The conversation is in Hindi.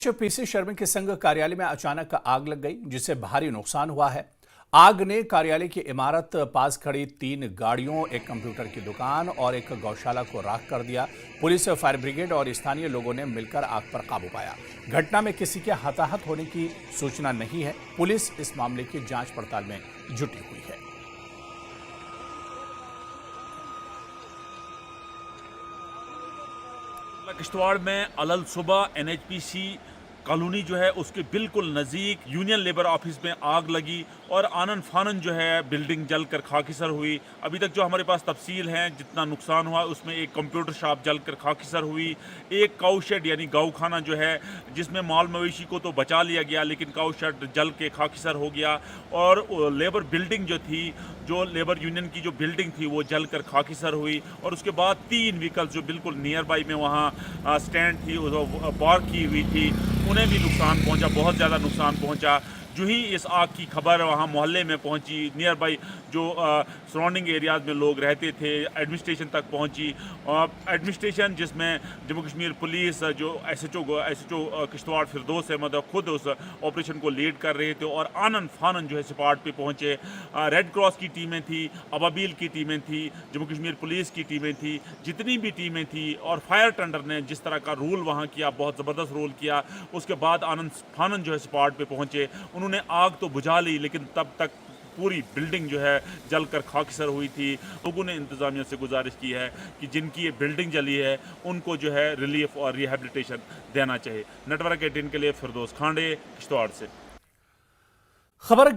पीसी शर्मा के संघ कार्यालय में अचानक आग लग गई, जिससे भारी नुकसान हुआ है। आग ने कार्यालय की इमारत, पास खड़ी 3 गाड़ियों, एक कंप्यूटर की दुकान और एक गौशाला को राख कर दिया। पुलिस, फायर ब्रिगेड और स्थानीय लोगों ने मिलकर आग पर काबू पाया। घटना में किसी के हताहत होने की सूचना नहीं है। पुलिस इस मामले की जांच पड़ताल में जुटी हुई है। किश्तवाड़ में अलल सुबह NHPC कॉलोनी जो है उसके बिल्कुल नज़दीक यूनियन लेबर ऑफिस में आग लगी और आनन फानन जो है बिल्डिंग जलकर खाकीसर हुई। अभी तक जो हमारे पास तफसील है जितना नुकसान हुआ उसमें एक कंप्यूटर शॉप जलकर खाकीसर हुई, एक काऊ शेड यानी गऊ खाना जो है जिसमें माल मवेशी को तो बचा लिया गया लेकिन काऊ शेड जल के खाकीसर हो गया, और लेबर बिल्डिंग जो थी, जो लेबर यूनियन की जो बिल्डिंग थी वो जलकर खाकीसर हुई। और उसके बाद 3 व्हीकल्स जो बिल्कुल नियर बाई में वहाँ स्टैंड थी पार्क की हुई थी, उन्हें भी नुकसान पहुंचा, बहुत ज़्यादा नुकसान पहुंचा। जो ही इस आग की खबर वहाँ मोहल्ले में पहुंची, नियर बाई जो सराउंडिंग एरियाज़ में लोग रहते थे, एडमिनिस्ट्रेशन तक पहुंची। एडमिनिस्ट्रेशन जिसमें जम्मू कश्मीर पुलिस जो SHO किश्तवाड़ फिरदौस अहमद खुद उस ऑपरेशन को लीड कर रहे थे और आनन फानन जो है स्पॉट पे पहुंचे। रेड क्रॉस की टीमें थी, अबाबील की टीमें थी, जम्मू कश्मीर पुलिस की टीमें थी, जितनी भी टीमें थी, और फायर टेंडर ने जिस तरह का रोल वहाँ किया, बहुत ज़बरदस्त रोल किया। उसके बाद आनन फानन जो है स्पॉट पे पहुंचे, उन्होंने आग तो बुझा ली लेकिन तब तक पूरी बिल्डिंग जो है जलकर खाकसर हुई थी। लोगों ने इंतज़ामिया से गुजारिश की है कि जिनकी ये बिल्डिंग जली है उनको जो है रिलीफ और रिहेबिलिटेशन देना चाहिए। नेटवर्क 18 के लिए फिरदौस खांडे, किश्तवाड़ से। खबर